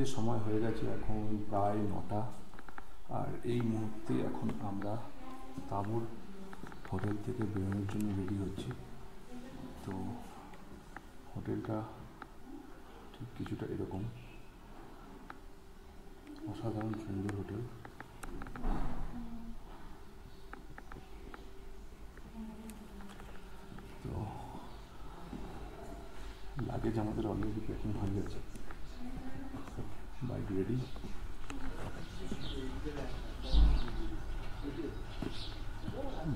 ঘুরতে সময় হয়ে গেছে এখন প্রায় 9টা। আর এই মুহূর্তে এখন আমরা তাঁবুর হোটেল থেকে বেরোনোর জন্য রেডি হচ্ছি। তো হোটেলটা ঠিক কিছুটা এরকম, অসাধারণ সুন্দর হোটেল। তো লাগেজ আমাদের অলরেডি প্যাকিং হয়ে গেছে, বাইক রেডি।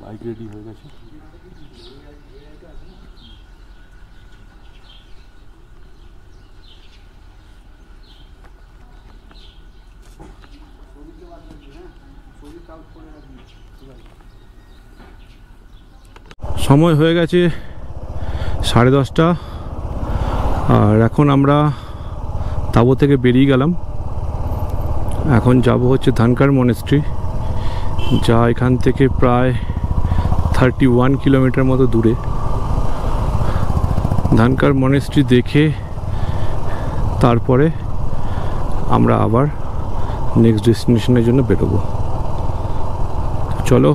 বাইক রেডি হয়ে গেছে। সময় হয়ে গেছে 10:30, আর এখন আমরা তাঁবু থেকে বেরিয়ে গেলাম। এখন যাব হচ্ছে ধানকার মনেস্ট্রি, যা এখান থেকে প্রায় 31 কিলোমিটার মতো দূরে। ধানকার মনেস্ট্রি দেখে তারপরে আমরা আবার নেক্সট ডেস্টিনেশনের জন্য বেরোবো। চলো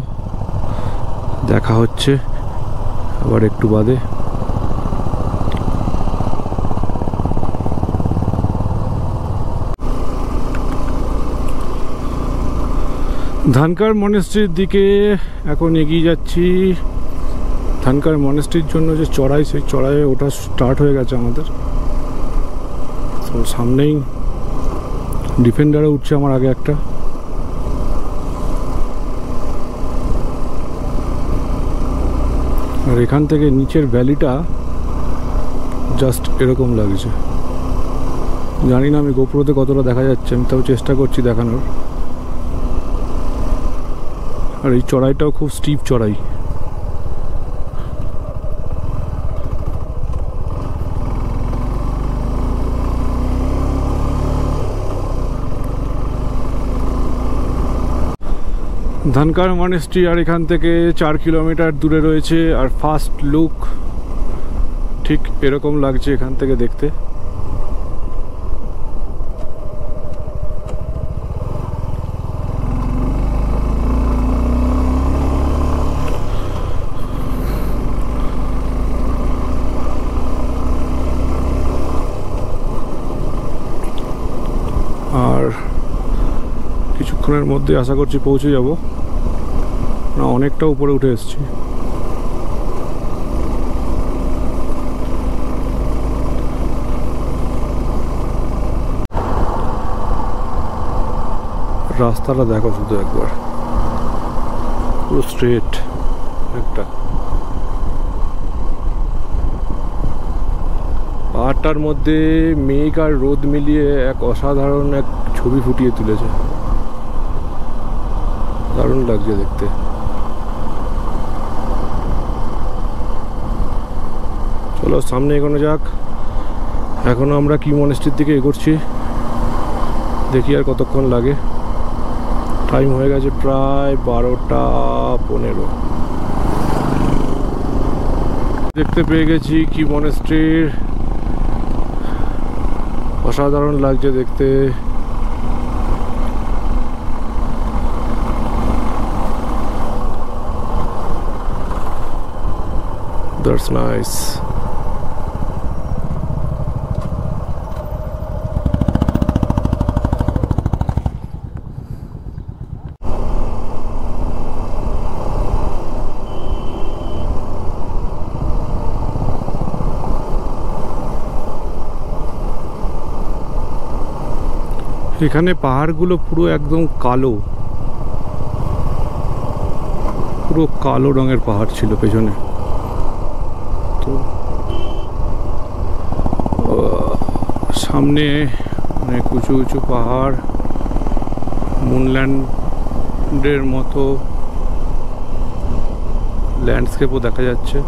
দেখা হচ্ছে আবার একটু বাদে। ধানকার মনেস্ট্রির দিকে এখন এগিয়ে যাচ্ছি। ধানকার মনেস্ট্রির জন্য যে চড়াই, সেই চড়াইয়ে ওটা স্টার্ট হয়ে গেছে আমাদের। তো সামনেই ডিফেন্ডারে উঠছে আমার আগে একটা। আর এখান থেকে নিচের ভ্যালিটা জাস্ট এরকম লাগছে। জানি না আমি গোপ্রোতে কতটা দেখা যাচ্ছে, আমি তাও চেষ্টা করছি দেখানোর। আর এই চড়াইটাও খুব স্টিপ চড়াই। ধানকার মনেস্ট্রি আর এখান থেকে 4 কিলোমিটার দূরে রয়েছে। আর ফার্স্ট লুক ঠিক এরকম লাগছে এখান থেকে দেখতে। আর কিছুক্ষণের মধ্যে আশা করছি পৌঁছে যাব। না, অনেকটা উপরে উঠে এসেছি। রাস্তাটা দেখো শুধু একবার, পুরো স্ট্রেট একটা। পাহাড়টার মধ্যে মেঘ আর রোদ মিলিয়ে এক অসাধারণ এক ছবি ফুটিয়ে তুলেছে। দারুণ লাগছে দেখতে। চলো সামনে এগোনো যাক। এখনো আমরা কি মনেস্ট্রির দিকে এগোচ্ছি, দেখি আর কতক্ষণ লাগে। টাইম হয়ে গেছে প্রায় 12:15। দেখতে পেয়ে গেছি কি মনেস্ট্রির। অসাধারণ লাগছে দেখতে। That's nice. এখানে পাহাড়গুলো পুরো একদম কালো, পুরো কালো রঙের পাহাড় ছিল পেছনে। তো সামনে অনেক উঁচু উঁচু পাহাড়, মুনল্যান্ডের মতো ল্যান্ডস্কেপও দেখা যাচ্ছে।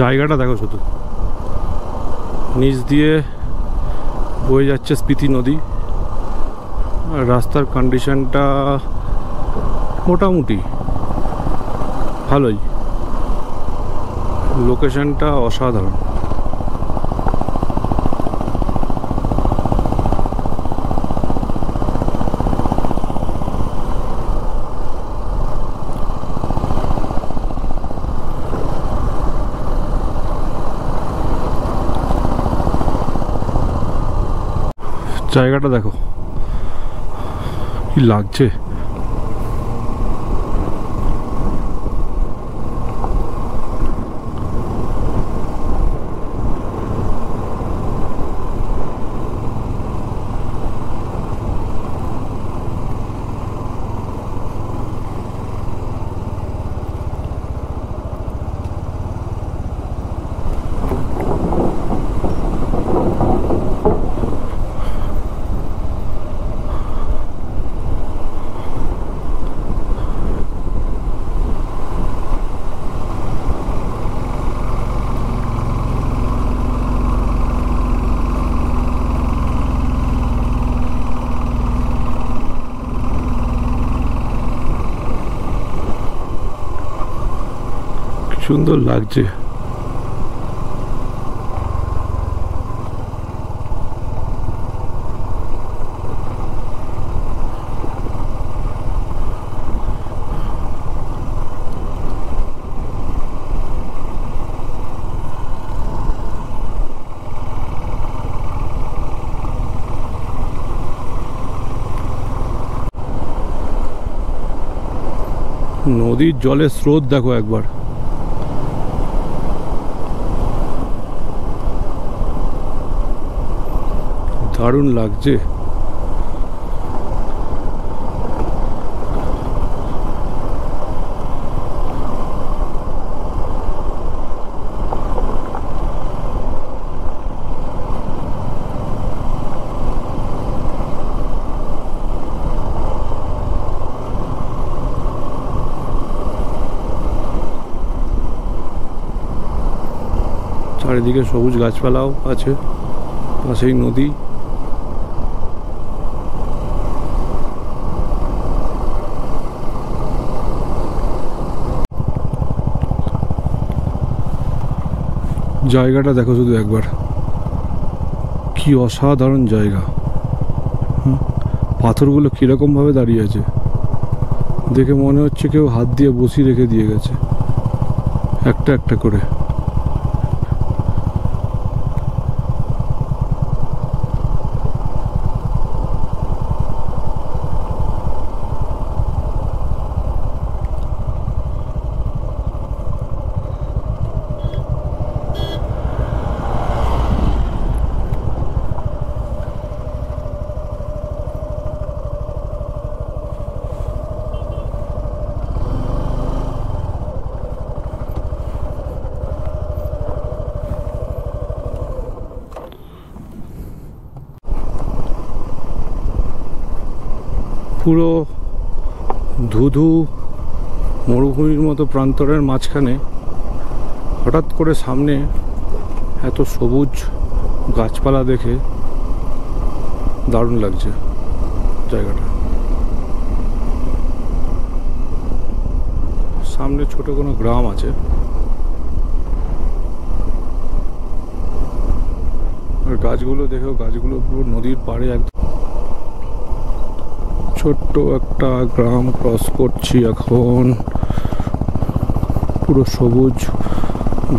জায়গাটা দেখো শুধু, নিচ দিয়ে বয়ে যাচ্ছে স্পিতি নদী। আর রাস্তার কন্ডিশনটা মোটামুটি ভালোই, লোকেশনটা অসাধারণ। জায়গাটা দেখো কি লাগছে। সুন্দর লাগছে। নদীর জলের স্রোত দেখো একবার, দারুণ লাগছে। চারিদিকে সবুজ গাছপালাও আছে, পাশেই নদী। জায়গাটা দেখো শুধু একবার, কি অসাধারণ জায়গা। পাথরগুলো কিরকম ভাবে দাঁড়িয়ে আছে, দেখে মনে হচ্ছে কেউ হাত দিয়ে বসিয়ে রেখে দিয়ে গেছে একটা একটা করে। পুরো ধুধু মরুভূমির মতো প্রান্তরের মাঝখানে হঠাৎ করে সামনে এত সবুজ গাছপালা দেখে দারুণ লাগছে জায়গাটা। সামনে ছোট কোনো গ্রাম আছে, আর গাছগুলো দেখো, গাছগুলো পুরো নদীর পাড়ে একদম। ছোট্ট একটা গ্রাম ক্রস করছি এখন, পুরো সবুজ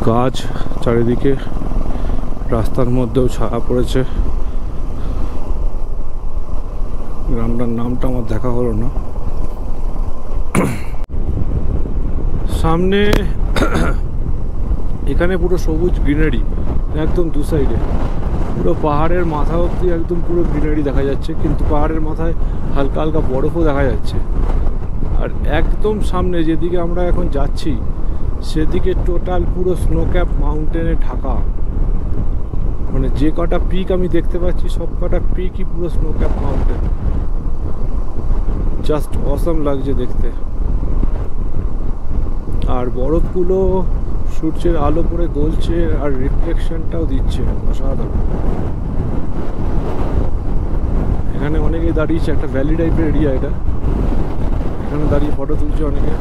গাছ চারিদিকে, রাস্তার মধ্যেও ছায়া পড়েছে। গ্রামটার নামটা আমার দেখা হলো না। সামনে এখানে পুরো সবুজ গ্রিনারি একদম দু সাইডে, পুরো পাহাড়ের মাথা অবধি একদম পুরো গ্রিনারি দেখা যাচ্ছে, কিন্তু পাহাড়ের মাথায় হালকা হালকা বরফও দেখা যাচ্ছে। আর একদম সামনে যেদিকে আমরা এখন যাচ্ছি সেদিকে টোটাল পুরো স্নো ক্যাপ মাউন্টেনে ঢাকা। মানে যে কটা পিক আমি দেখতে পাচ্ছি সব কটা পিকই পুরো স্নো ক্যাপ মাউন্টেন। জাস্ট অসম লাগছে দেখতে। আর বরফগুলো সূর্যের আলো পড়ে গলছে আর রিফ্লেকশনটাও দিচ্ছে, অসাধারণ। এখানে অনেকেই দাঁড়িয়েছে, একটা ভ্যালি টাইপের এরিয়া এটা, এখানে দাঁড়িয়ে ফটো তুলছে অনেকে।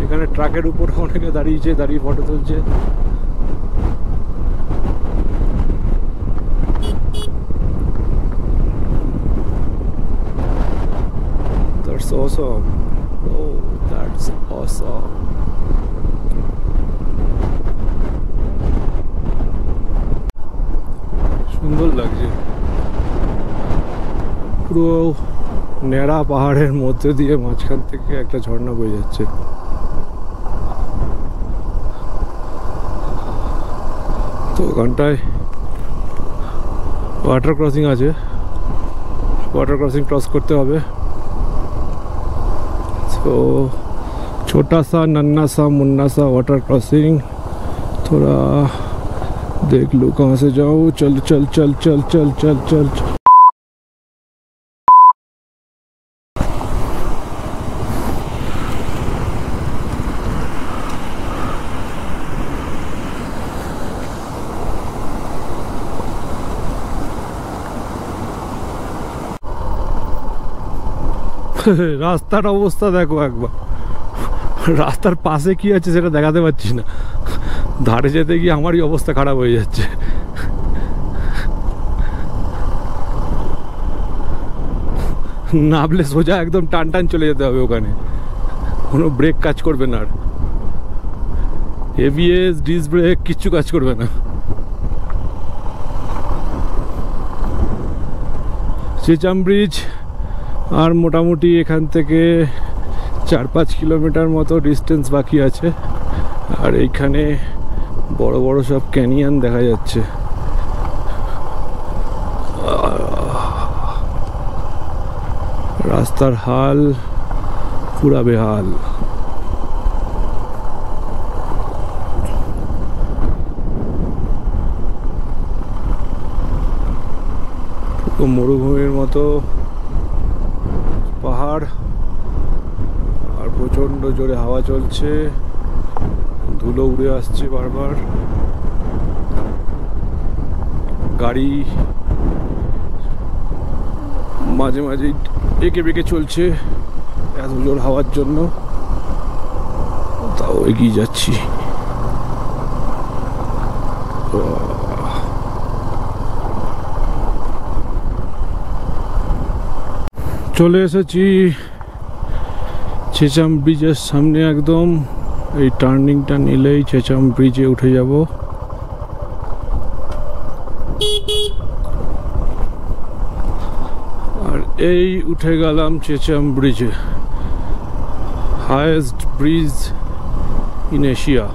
এখানে ট্রাকের উপরে অনেকে দাঁড়িয়েছে, দাঁড়িয়ে ফটো তুলছে। That's awesome. Oh, that's awesome. সুন্দর লাগছে, পুরো ন্যাড়া পাহাড়ের মধ্যে দিয়ে মাঝখান থেকে একটা ঝর্ণা বয়ে যাচ্ছে। তো ওখানটায় ওয়াটার ক্রসিং আছে, वाटर क्रॉसिंग क्रॉस करते हुए। तो छोटा सा नन्ना सा मुन्ना सा वाटर क्रॉसिंग, थोड़ा देख लो कहाँ से जाओ। चल चल चल चल चल चल चल, चल। রাস্তার অবস্থা দেখো একবার, রাস্তার পাশে কি আছে সেটা দেখাতে পাচ্ছি না, ধারে যেতে গিয়ে আমারই অবস্থা খারাপ হয়ে যাচ্ছে। নামলে সোজা একদম টান টান চলে যেতে হবে, ওখানে কোনো ব্রেক কাজ করবে না, আর এবিএস ডিস ব্রেক কিচ্ছু কাজ করবে না। চেচাম ব্রিজ আর মোটামুটি এখান থেকে 4-5 কিলোমিটার মতো ডিস্টেন্স বাকি আছে, আর এইখানে বড় বড় সব ক্যানিয়ন দেখা যাচ্ছে। রাস্তার হাল পুরা বেহাল। পুরো মরুভূমির মতো পাহাড়, আর প্রচন্ড জোরে হাওয়া চলছে, ধুলো উড়ে আসছে বারবার, গাড়ি মাঝে মাঝে এঁকে বেঁকে চলছে এত জোর হাওয়ার জন্য, তাও এগিয়ে যাচ্ছি। চলে এসেছি চেচাম ব্রিজের সামনে একদম, এই টার্নিংটা নিলেই চেচাম ব্রিজে উঠে যাব। আর এই উঠে গেলাম চেচাম ব্রিজে, হাইয়েস্ট ব্রিজ ইন এশিয়া।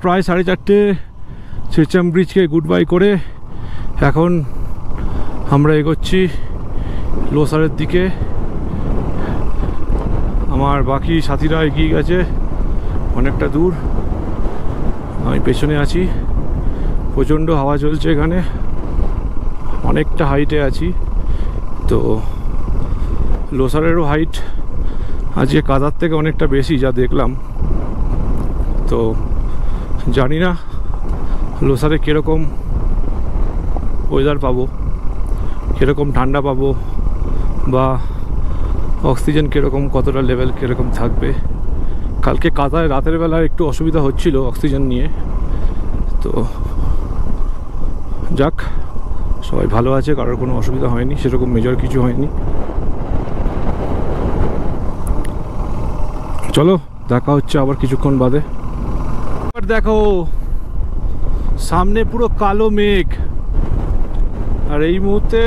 প্রায় 4:30 চেচাম ব্রিজকে গুড বাই করে এখন আমরা এগোচ্ছি লোসারের দিকে। আমার বাকি সাথীরা এগিয়ে গেছে অনেকটা দূর, আমি পেছনে আছি। প্রচণ্ড হাওয়া চলছে এখানে, অনেকটা হাইটে আছি। তো লোসারেরও হাইট আজকে কাদার থেকে অনেকটা বেশি যা দেখলাম। তো জানি না লোসারে কীরকম ওয়েদার পাবো, কীরকম ঠান্ডা পাবো, বা অক্সিজেন কীরকম, কতটা লেভেল কীরকম থাকবে। কালকে কাদায় রাতের বেলা একটু অসুবিধা হচ্ছিল অক্সিজেন নিয়ে। তো যাক, সবাই ভালো আছে, কারোর কোনো অসুবিধা হয়নি, সেরকম মেজর কিছু হয়নি। চলো দেখা হচ্ছে আবার কিছুক্ষণ বাদে। দেখো সামনে পুরো কালো মেঘ, আর এই মুহূর্তে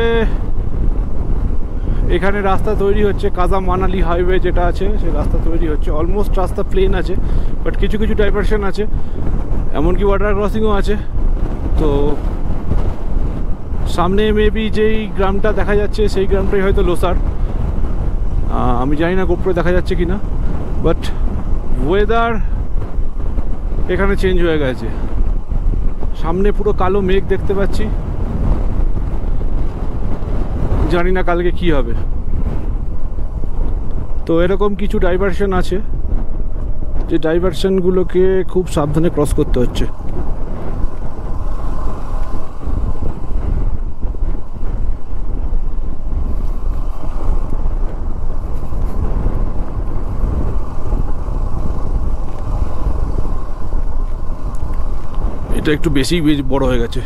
এখানে রাস্তা তৈরি হচ্ছে, কাজাম মানালি হাইওয়ে যেটা আছে সেই রাস্তা তৈরি হচ্ছে। অলমোস্ট রাস্তা প্লেন আছে, বাট কিছু কিছু ডাইভারশন আছে, এমনকি ওয়াটার ক্রসিংও আছে। তো সামনে মেবি যেই গ্রামটা দেখা যাচ্ছে সেই গ্রামটাই হয়তো লোসার। আমি জানি না গোপ্রো দেখা যাচ্ছে কিনা, বাট ওয়েদার এখানে চেঞ্জ হয়ে গেছে। সামনে পুরো কালো মেঘ দেখতে পাচ্ছি, জানি না কালকে কি হবে। তো এরকম কিছু ডাইভারশন আছে যে ডাইভারশনগুলোকে খুব সাবধানে ক্রস করতে হচ্ছে। এটা একটু বেশি বড় হয়ে গেছে,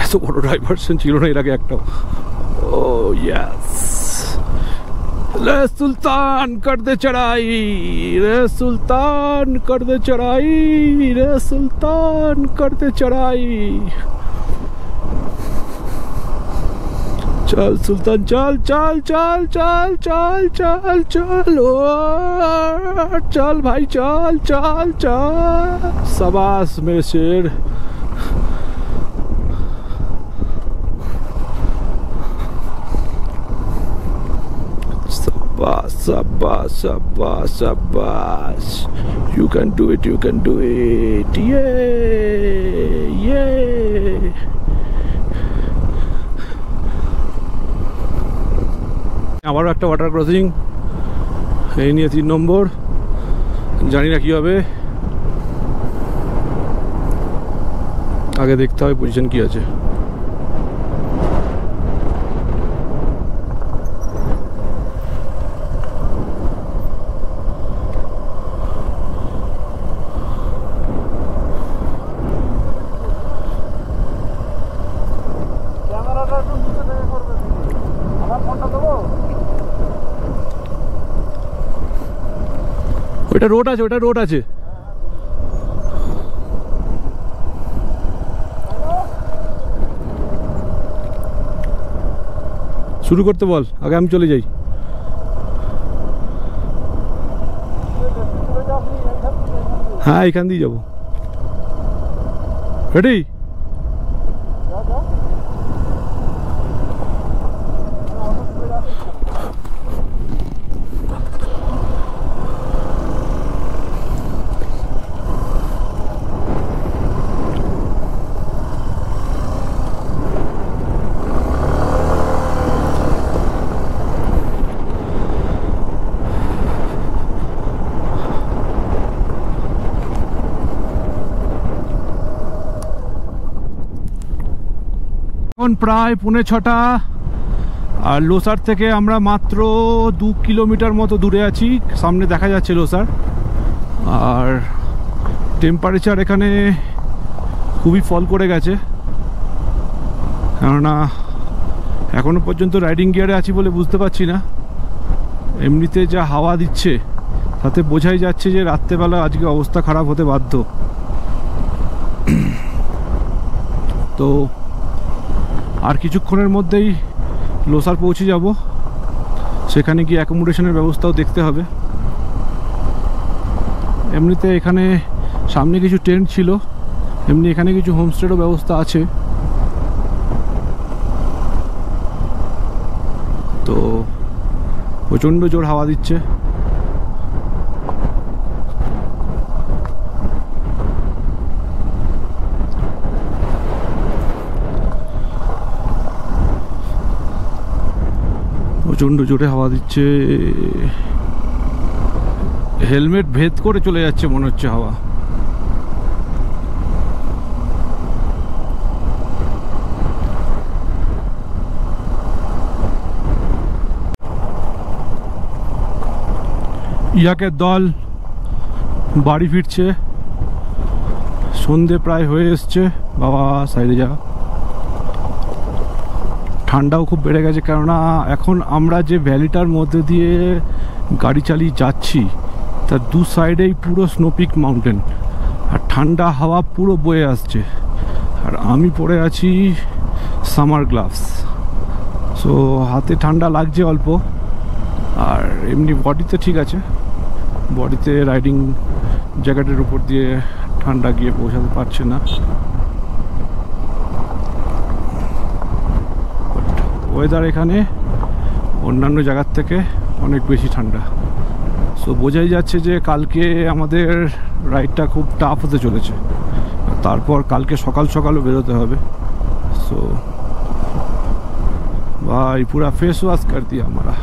এত বড় ডাইভারশন ছিল না এর আগে একটাও। ও ইয়েস, রে সুলতান কর দে চড়াই, রে সুলতান কর দে চড়াই, রে সুলতান কর দে চড়াই। चल सुल्तान चल चल चल चल चल चल चल ओ चल भाई चल चल चल। शाबाश मेरे शेर। शाबाश शाबाश शाबाश शाबाश। You can do it, you can do it. Yeah yeah। আবারও একটা ওয়াটার ক্রসিং, এই নিয়ে 3 নম্বর, জানি না কি হবে, আগে দেখতে হবে পজিশন কি আছে। ওটা রোড আছে, ওটা রোড আছে। শুরু করতে বল, আগে আমি চলে যাই। হ্যাঁ এখান দিয়ে যাবো। রেডি? প্রায় 5:45 আর লোসার থেকে আমরা মাত্র 2 কিলোমিটার মতো দূরে আছি। সামনে দেখা যাচ্ছে লোসার। আর টেম্পারেচার এখানে খুবই ফল করে গেছে, কেননা এখনো পর্যন্ত রাইডিং গিয়ারে আছি বলে বুঝতে পারছি না। এমনিতে যা হাওয়া দিচ্ছে তাতে বোঝাই যাচ্ছে যে রাত্রেবেলা আজকে অবস্থা খারাপ হতে বাধ্য। তো আর কিছুক্ষণের মধ্যেই লোসার পৌঁছে যাব, সেখানে গিয়ে অ্যাকোমোডেশনের ব্যবস্থাও দেখতে হবে। এমনিতে এখানে সামনে কিছু টেন্ট ছিল, এমনি এখানে কিছু হোমস্টেরও ব্যবস্থা আছে। তো প্রচণ্ড জোর হাওয়া দিচ্ছে। প্রচণ্ড জোরে হাওয়া দিচ্ছে, হেলমেট ভেদ করে চলে যাচ্ছে মনে হচ্ছে হাওয়া। ইয়াকের দল বাড়ি ফিরছে, সন্ধে প্রায় হয়ে এসছে। বাবা সাইডে যা। ঠান্ডাও খুব বেড়ে গেছে, কেননা এখন আমরা যে ভ্যালিটার মধ্যে দিয়ে গাড়ি চালিয়ে যাচ্ছি তার দু সাইডেই পুরো স্নোপিক মাউন্টেন, আর ঠান্ডা হাওয়া পুরো বয়ে আসছে। আর আমি পরে আছি সামার গ্লাভস, সো হাতে ঠান্ডা লাগছে অল্প, আর এমনি বডিতে ঠিক আছে। বডিতে রাইডিং জ্যাকেটের উপর দিয়ে ঠান্ডা গিয়ে পৌঁছাতে পারছে না। ওয়েদার এখানে অন্যান্য জায়গার থেকে অনেক বেশি ঠান্ডা। সো বোঝাই যাচ্ছে যে কালকে আমাদের রাইডটা খুব টাফ হতে চলেছে। তারপর কালকে সকাল সকালও বেরোতে হবে। সো ভাই পুরা फेस वॉश कर दिया हमारा।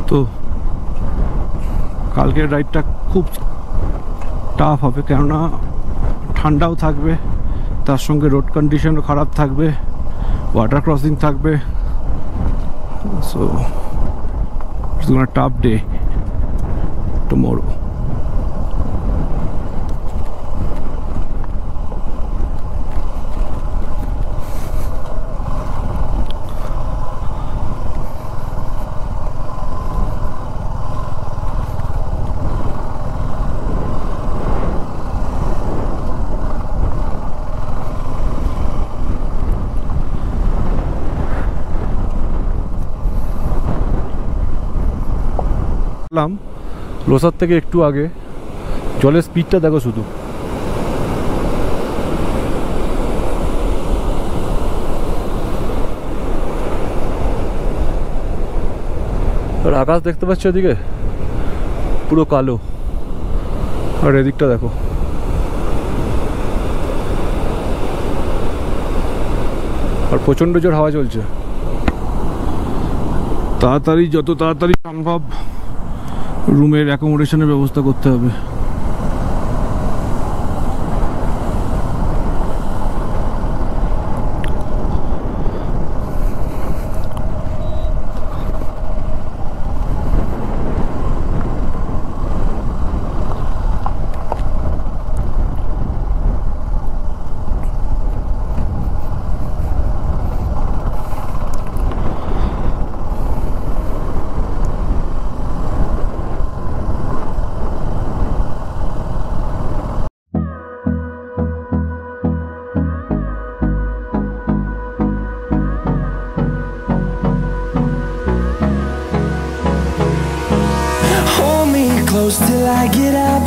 তো কালকের রাইডটা খুব টাফ হবে, কেননা ঠান্ডাও থাকবে, তার সঙ্গে রোড কন্ডিশনও খারাপ থাকবে, ওয়াটার ক্রসিং থাকবে। So it's gonna tough day tomorrow. Losar থেকে একটু আগে জলের স্পিডটা দেখো শুধু। আর আকাশ দেখতে পাচ্ছ এদিকে পুরো কালো, আর এদিকটা দেখো। আর প্রচণ্ড জোর হাওয়া চলছে। তাড়াতাড়ি, যত তাড়াতাড়ি সম্ভব রুমের অ্যাকোমোডেশনের ব্যবস্থা করতে হবে। Close till I get up.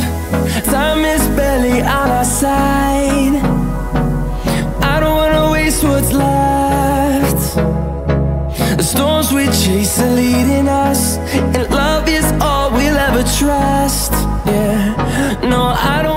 Time is barely on our side. I don't wanna waste what's left. The storms we chase are leading us, and love is all we'll ever trust. Yeah, no, I don't